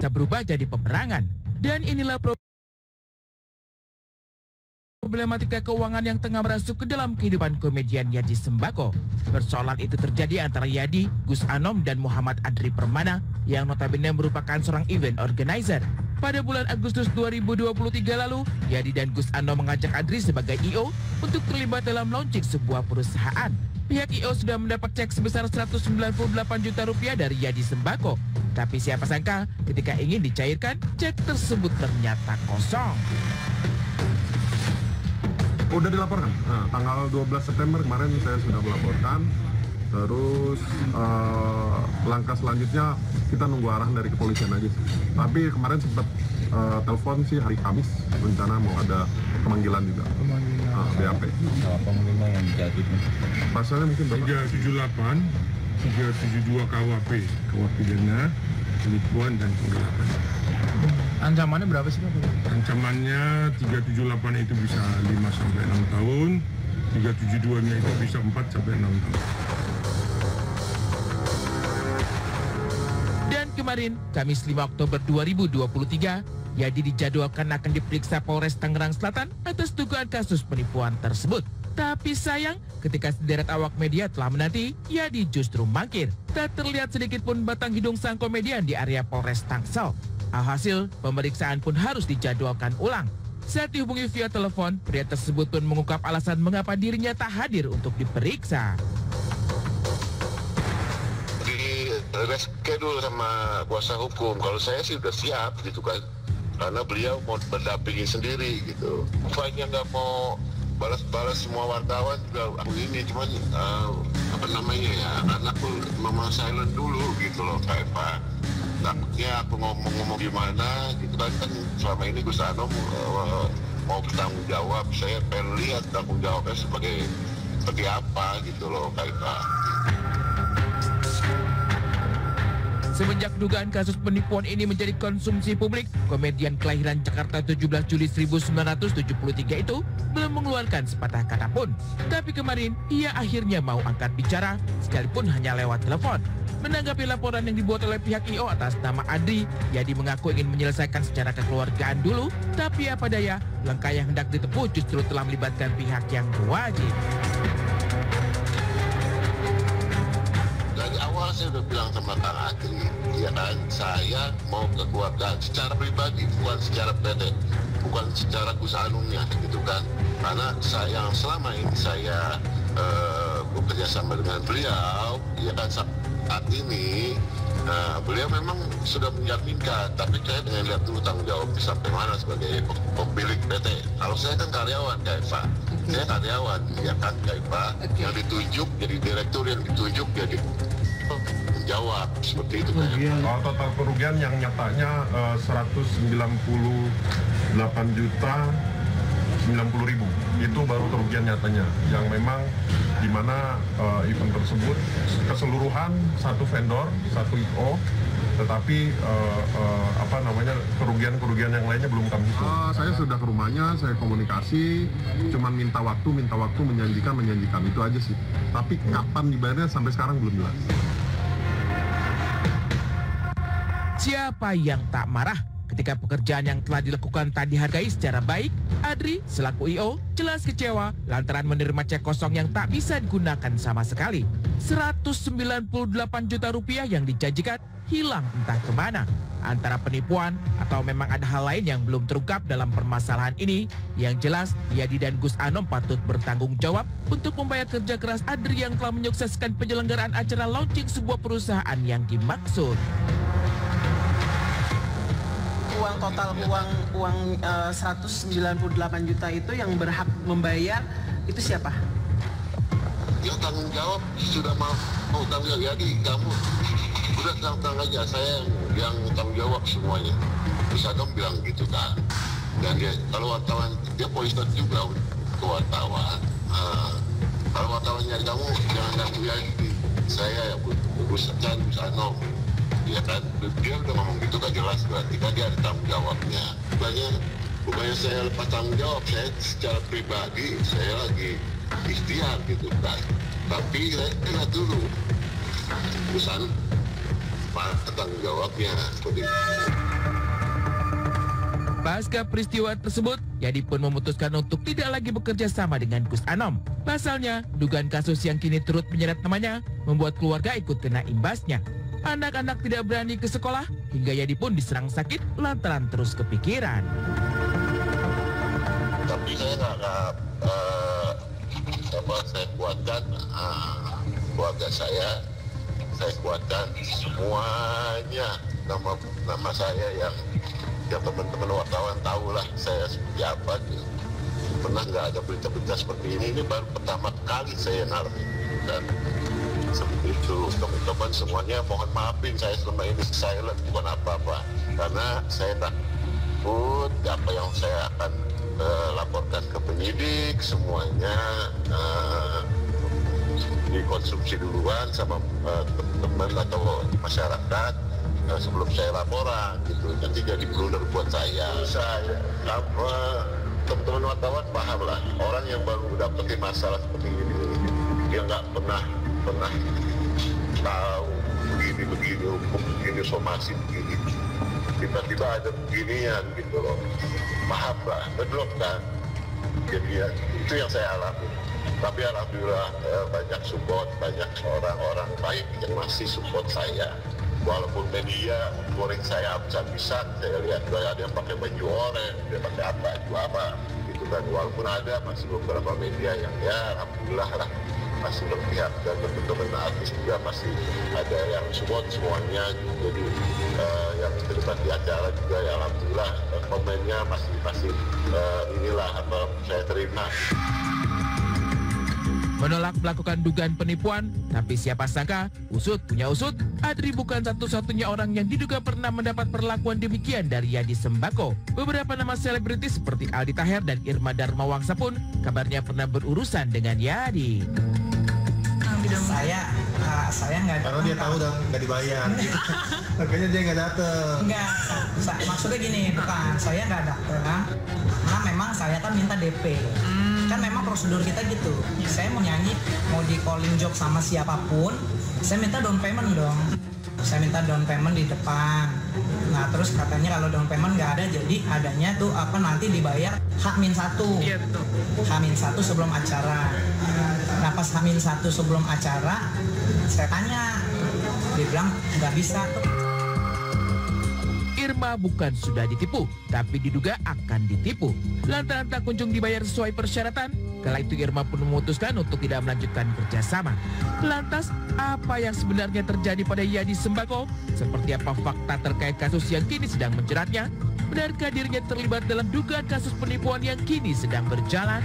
bisa berubah jadi peperangan. Dan inilah problematika keuangan yang tengah merasuk ke dalam kehidupan komedian Yadi Sembako. Persoalan itu terjadi antara Yadi, Gus Anom, dan Muhammad Adri Permana yang notabene merupakan seorang event organizer. Pada bulan Agustus 2023 lalu, Yadi dan Gus Anom mengajak Adri sebagai I.O. untuk terlibat dalam launching sebuah perusahaan. Pihak I.O. sudah mendapat cek sebesar 198 juta rupiah dari Yadi Sembako. Tapi siapa sangka ketika ingin dicairkan, cek tersebut ternyata kosong. Udah dilaporkan. Nah, tanggal 12 September kemarin saya sudah melaporkan. Terus langkah selanjutnya kita nunggu arahan dari kepolisian aja sih. Tapi kemarin sempat telepon sih hari Kamis, rencana mau ada pemanggilan juga. BAP. Pengelima yang jadi pasalnya mungkin 378, 372 KWP, KWP pidana, penipuan dan penggelapan. Ancamannya berapa sih Pak? Ancamannya 378 itu bisa 5 sampai 6 tahun, 372-nya itu bisa 4 sampai 6 tahun. Dan kemarin, Kamis 5 Oktober 2023, Yadi dijadwalkan akan diperiksa Polres Tangerang Selatan atas dugaan kasus penipuan tersebut. Tapi sayang, ketika sederet awak media telah menanti, Yadi justru mangkir. Tak terlihat sedikit pun batang hidung sang komedian di area Polres Tangsel. Alhasil, pemeriksaan pun harus dijadwalkan ulang. Saat dihubungi via telepon, pria tersebut pun mengungkap alasan mengapa dirinya tak hadir untuk diperiksa. Di reschedule sama kuasa hukum, kalau saya sih udah siap gitu kan. Karena beliau mau berdampingi sendiri gitu. Bukannya nggak mau balas-balas semua wartawan juga aku ini, cuman apa namanya ya, karena aku memang silent dulu gitu loh Kak Eva. Takutnya aku ngomong-ngomong gimana gitu kan selama ini Gus Anom mau bertanggung jawab, saya pengen lihat tanggung jawabnya seperti apa gitu loh Kak Eva. Semenjak dugaan kasus penipuan ini menjadi konsumsi publik, komedian kelahiran Jakarta 17 Juli 1973 itu belum mengeluarkan sepatah kata pun. Tapi kemarin, ia akhirnya mau angkat bicara, sekalipun hanya lewat telepon. Menanggapi laporan yang dibuat oleh pihak I.O. atas nama Adri, Yadi mengaku ingin menyelesaikan secara kekeluargaan dulu, tapi apa daya, langkah yang hendak ditempuh justru telah melibatkan pihak yang berwajib. Saya udah bilang sama Kang Adri, ya kan, saya mau kekeluargaan secara pribadi, bukan secara PT, bukan secara Gus Anumnya gitu kan. Karena saya selama ini saya bekerja sama dengan beliau, ya kan, saat ini beliau memang sudah menjaminkan, tapi saya dengan lihat dulu tanggung jawabnya sampai mana sebagai pemilik PT. Kalau saya kan karyawan, Kak Eva. Saya karyawan, ya kan, Kak Eva, yang ditunjuk jadi direktur, yang ditunjuk jadi menjawab seperti itu kan. Total kerugian yang nyatanya 198 juta 90 ribu itu baru kerugian nyatanya, yang memang dimana event tersebut keseluruhan satu vendor, satu I.O., tetapi kerugian yang lainnya belum kami hitung. Saya sudah ke rumahnya, saya komunikasi, cuman minta waktu menjanjikan itu aja sih. Tapi kapan dibayarnya sampai sekarang belum jelas. Siapa yang tak marah ketika pekerjaan yang telah dilakukan tak dihargai secara baik? Adri selaku I.O. jelas kecewa lantaran menerima cek kosong yang tak bisa digunakan sama sekali. 198 juta rupiah yang dijanjikan hilang entah kemana. Antara penipuan atau memang ada hal lain yang belum terungkap dalam permasalahan ini. Yang jelas, Yadi dan Gus Anom patut bertanggung jawab untuk membayar kerja keras Adri yang telah menyukseskan penyelenggaraan acara launching sebuah perusahaan yang dimaksud. Total uang 198 juta itu yang berhak membayar itu siapa? Yang tanggung jawab sudah mau tanggung jawab. Jadi kamu udah tanggung aja, saya yang tanggung jawab semuanya. Terus Adam bilang gitu kan. Dan dia kalau wartawan dia polistat juga ke wartawan. Kalau wartawan nyari kamu jangan tanggung Yadi, saya ya Gus Anom. Ya kan, dia udah ngomong gitu kan jelas, berarti kan dia ada tanggung jawabnya. Bukannya saya lepas tanggung jawab, saya secara pribadi saya lagi ikhtiar gitu kan. Tapi saya lihat dulu urusan mana tanggung jawabnya seperti itu. Pasca peristiwa tersebut, Yadi pun memutuskan untuk tidak lagi bekerja sama dengan Gus Anom. Pasalnya, dugaan kasus yang kini turut menyeret namanya membuat keluarga ikut kena imbasnya. Anak-anak tidak berani ke sekolah, hingga Yadi pun diserang sakit lantaran terus kepikiran. Tapi saya saya kuatkan keluarga saya kuatkan semuanya, nama saya yang teman-teman wartawan tahu lah saya seperti apa. Pernah nggak ada berita-berita seperti ini baru pertama kali saya ngalamin. Dan seperti itu, teman-teman semuanya mohon maafin saya selama ini silent, bukan apa-apa, karena saya takut apa yang saya akan laporkan ke penyidik semuanya dikonsumsi duluan sama teman-teman atau masyarakat sebelum saya laporan gitu, nanti jadi blunder buat saya. Teman-teman wartawan paham lah, orang yang baru dapetin masalah seperti ini, dia nggak pernah tahu begini hukum begini, somasi begini, tiba-tiba ada beginian gitu loh, paham lah, ngedrop kan. Jadi ya, itu yang saya alami. Tapi alhamdulillah banyak support, banyak orang-orang baik yang masih support saya. Walaupun media goreng saya habis-habisan, saya lihat ada yang pakai baju oranye, dia pakai apa, gitu kan. Walaupun ada masih beberapa media yang ya alhamdulillah lah masih berpihak, dan teman-teman artis juga masih ada yang support semuanya. Jadi yang terlibat di acara juga ya alhamdulillah komennya masih inilah apa saya terima. Menolak melakukan dugaan penipuan, tapi siapa sangka usut punya usut, Adri bukan satu-satunya orang yang diduga pernah mendapat perlakuan demikian dari Yadi Sembako. Beberapa nama selebritis seperti Aldi Taher dan Irma Darmawangsa pun kabarnya pernah berurusan dengan Yadi. Saya nggak datang. Karena dia tahu dan nggak dibayar. Makanya dia nggak datang. Enggak, maksudnya gini, bukan saya nggak datang. Karena memang saya kan minta DP. Kan memang prosedur kita gitu. Saya mau nyanyi, mau di calling job sama siapapun, saya minta down payment dong. Saya minta down payment di depan. Nah terus katanya kalau down payment nggak ada, jadi adanya tuh apa nanti dibayar H-1. Iya betul. H-1 sebelum acara. Nah pas H-1 sebelum acara, saya tanya, dia bilang nggak bisa tuh. Irma bukan sudah ditipu, tapi diduga akan ditipu. Lantaran tak kunjung dibayar sesuai persyaratan, kala itu Irma pun memutuskan untuk tidak melanjutkan kerjasama. Lantas, apa yang sebenarnya terjadi pada Yadi Sembako? Seperti apa fakta terkait kasus yang kini sedang menjeratnya? Benarkah dirinya terlibat dalam dugaan kasus penipuan yang kini sedang berjalan?